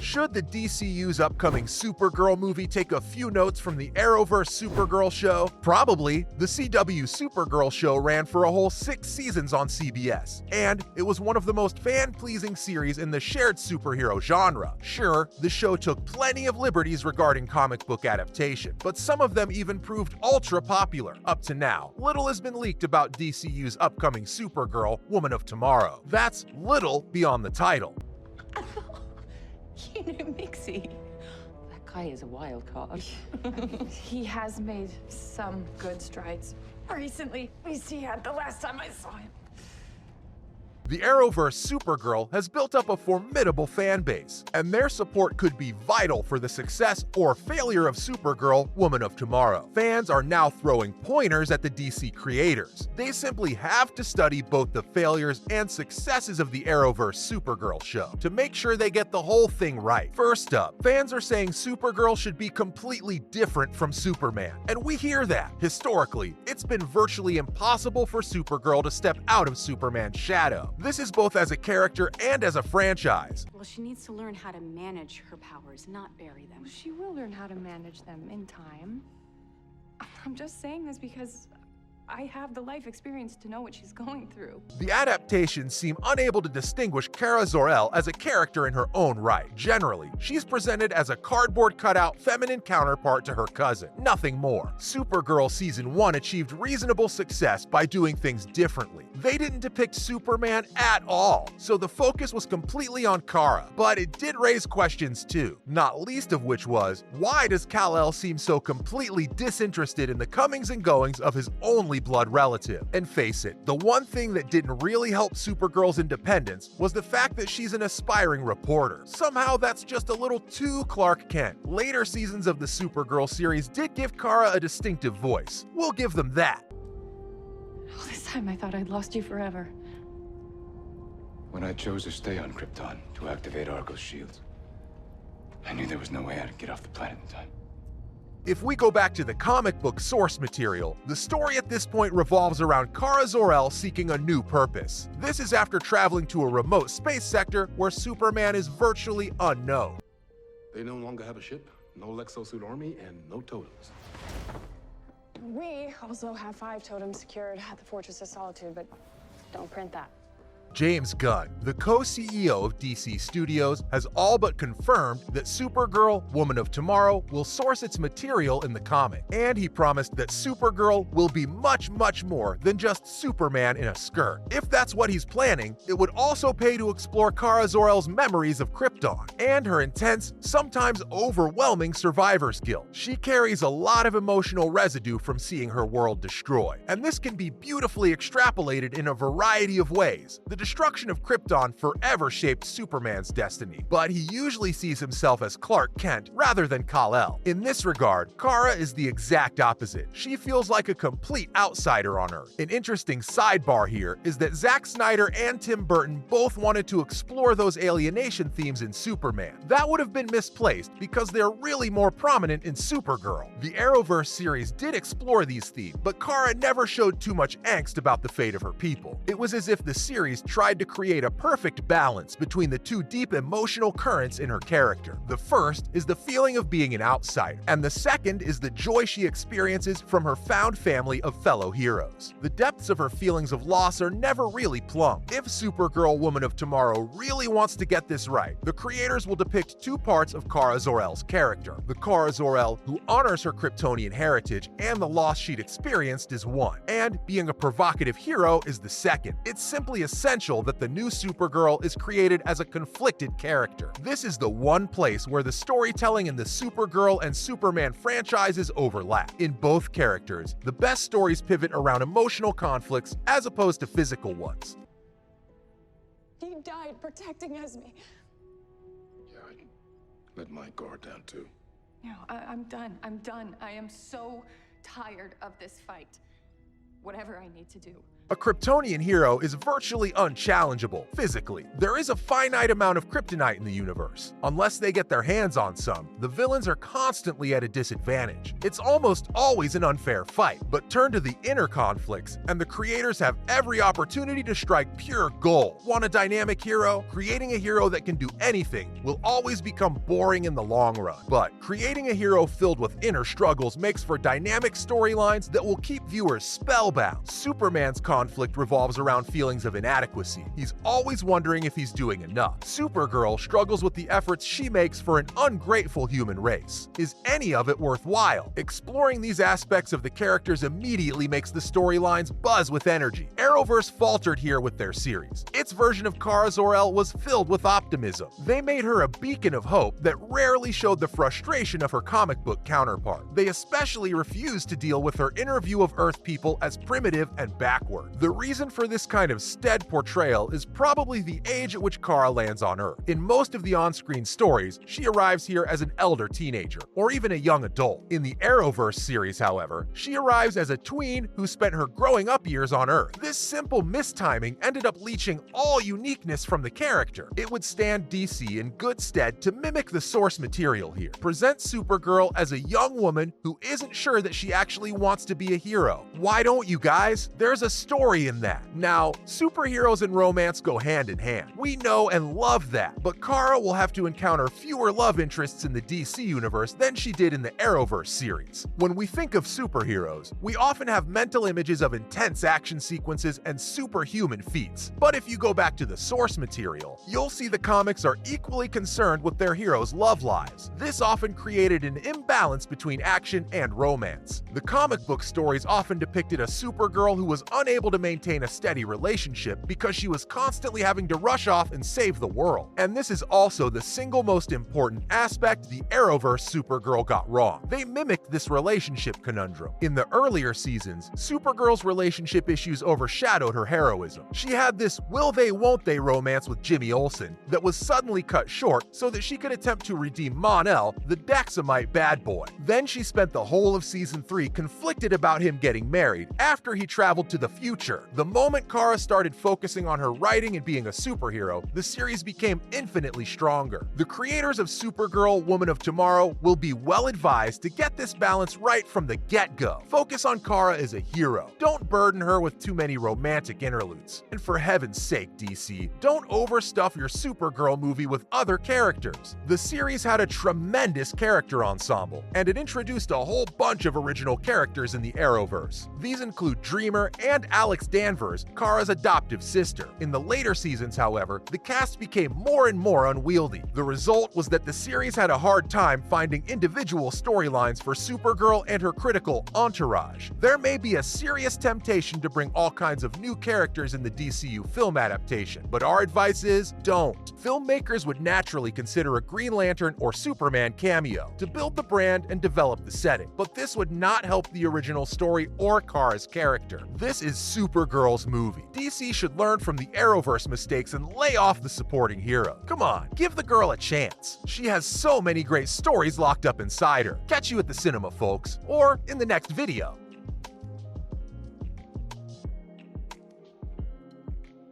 Should the DCU's upcoming Supergirl movie take a few notes from the Arrowverse Supergirl show? Probably. The CW Supergirl show ran for a whole 6 seasons on CBS, and it was one of the most fan-pleasing series in the shared superhero genre. Sure, the show took plenty of liberties regarding comic book adaptation, but some of them even proved ultra popular. Up to now, little has been leaked about DCU's upcoming Supergirl, Woman of Tomorrow. That's little beyond the title. You know Mixie. That guy is a wild card. He has made some good strides recently. At least he had the last time I saw him. The Arrowverse Supergirl has built up a formidable fan base, and their support could be vital for the success or failure of Supergirl, Woman of Tomorrow. Fans are now throwing pointers at the DC creators. They simply have to study both the failures and successes of the Arrowverse Supergirl show to make sure they get the whole thing right. First up, fans are saying Supergirl should be completely different from Superman, and we hear that. Historically, it's been virtually impossible for Supergirl to step out of Superman's shadow. This is both as a character and as a franchise. Well, she needs to learn how to manage her powers, not bury them. She will learn how to manage them in time. I'm just saying this because I have the life experience to know what she's going through. The adaptations seem unable to distinguish Kara Zor-El as a character in her own right. Generally, she's presented as a cardboard cutout feminine counterpart to her cousin, nothing more. Supergirl Season 1 achieved reasonable success by doing things differently. They didn't depict Superman at all, so the focus was completely on Kara. But it did raise questions too, not least of which was, why does Kal-El seem so completely disinterested in the comings and goings of his only blood relative? And face it, the one thing that didn't really help Supergirl's independence was the fact that she's an aspiring reporter. Somehow that's just a little too Clark Kent. Later seasons of the Supergirl series did give Kara a distinctive voice. We'll give them that. All this time I thought I'd lost you forever. When I chose to stay on Krypton to activate Argo's shields, I knew there was no way I'd get off the planet in time. If we go back to the comic book source material, the story at this point revolves around Kara Zor-El seeking a new purpose. This is after traveling to a remote space sector where Superman is virtually unknown. They no longer have a ship, no Lexosuit army, and no totems. We also have 5 totems secured at the Fortress of Solitude, but don't print that. James Gunn, the co-CEO of DC Studios, has all but confirmed that Supergirl, Woman of Tomorrow will source its material in the comic, and he promised that Supergirl will be much, much more than just Superman in a skirt. If that's what he's planning, it would also pay to explore Kara Zor-El's memories of Krypton, and her intense, sometimes overwhelming survivor's guilt. She carries a lot of emotional residue from seeing her world destroyed, and this can be beautifully extrapolated in a variety of ways. The destruction of Krypton forever shaped Superman's destiny, but he usually sees himself as Clark Kent rather than Kal-El. In this regard, Kara is the exact opposite. She feels like a complete outsider on Earth. An interesting sidebar here is that Zack Snyder and Tim Burton both wanted to explore those alienation themes in Superman. That would have been misplaced because they're really more prominent in Supergirl. The Arrowverse series did explore these themes, but Kara never showed too much angst about the fate of her people. It was as if the series tried to create a perfect balance between the two deep emotional currents in her character. The first is the feeling of being an outsider, and the second is the joy she experiences from her found family of fellow heroes. The depths of her feelings of loss are never really plumbed. If Supergirl, Woman of Tomorrow really wants to get this right, the creators will depict 2 parts of Kara Zor-El's character. The Kara Zor-El who honors her Kryptonian heritage and the loss she'd experienced is one, and being a provocative hero is the second. It's simply essential that the new Supergirl is created as a conflicted character. This is the one place where the storytelling in the Supergirl and Superman franchises overlap. In both characters, the best stories pivot around emotional conflicts as opposed to physical ones. He died protecting Esme. Yeah, I let my guard down too. No, I'm done. I'm done. I am so tired of this fight. Whatever I need to do, A Kryptonian hero is virtually unchallengeable physically. There is a finite amount of kryptonite in the universe. Unless they get their hands on some, the villains are constantly at a disadvantage. It's almost always an unfair fight, but turn to the inner conflicts, and the creators have every opportunity to strike pure gold. Want a dynamic hero? Creating a hero that can do anything will always become boring in the long run. But creating a hero filled with inner struggles makes for dynamic storylines that will keep viewers spellbound. Superman's conflict revolves around feelings of inadequacy. He's always wondering if he's doing enough. Supergirl struggles with the efforts she makes for an ungrateful human race. Is any of it worthwhile? Exploring these aspects of the characters immediately makes the storylines buzz with energy. Arrowverse faltered here with their series. Its version of Kara Zor-El was filled with optimism. They made her a beacon of hope that rarely showed the frustration of her comic book counterpart. They especially refused to deal with her inner view of Earth people as primitive and backward. The reason for this kind of stead portrayal is probably the age at which Kara lands on Earth. In most of the on-screen stories, she arrives here as an elder teenager, or even a young adult. In the Arrowverse series, however, she arrives as a tween who spent her growing up years on Earth. This simple mistiming ended up leeching all uniqueness from the character. It would stand DC in good stead to mimic the source material here. Present Supergirl as a young woman who isn't sure that she actually wants to be a hero. Why don't you guys? There's a story in that. Now, superheroes and romance go hand in hand. We know and love that, but Kara will have to encounter fewer love interests in the DC universe than she did in the Arrowverse series. When we think of superheroes, we often have mental images of intense action sequences and superhuman feats. But if you go back to the source material, you'll see the comics are equally concerned with their heroes' love lives. This often created an imbalance between action and romance. The comic book stories often depicted a Supergirl who was unable to maintain a steady relationship because she was constantly having to rush off and save the world. And this is also the single most important aspect the Arrowverse Supergirl got wrong. They mimicked this relationship conundrum. In the earlier seasons, Supergirl's relationship issues overshadowed her heroism. She had this will they won't they romance with Jimmy Olsen that was suddenly cut short so that she could attempt to redeem Mon-El, the Daxamite bad boy. Then she spent the whole of season 3 conflicted about him getting married after he traveled to the future. The moment Kara started focusing on her writing and being a superhero, the series became infinitely stronger. The creators of Supergirl, Woman of Tomorrow will be well advised to get this balance right from the get-go. Focus on Kara as a hero. Don't burden her with too many romantic interludes. And for heaven's sake, DC, don't overstuff your Supergirl movie with other characters. The series had a tremendous character ensemble, and it introduced a whole bunch of original characters in the Arrowverse. These include Dreamer and Alex Danvers, Kara's adoptive sister. In the later seasons, however, the cast became more and more unwieldy. The result was that the series had a hard time finding individual storylines for Supergirl and her critical entourage. There may be a serious temptation to bring all kinds of new characters in the DCU film adaptation, but our advice is don't. Filmmakers would naturally consider a Green Lantern or Superman cameo to build the brand and develop the setting, but this would not help the original story or Kara's character. This is Supergirl's movie. DC should learn from the Arrowverse mistakes and lay off the supporting hero. Come on, give the girl a chance. She has so many great stories locked up inside her. Catch you at the cinema, folks, or in the next video.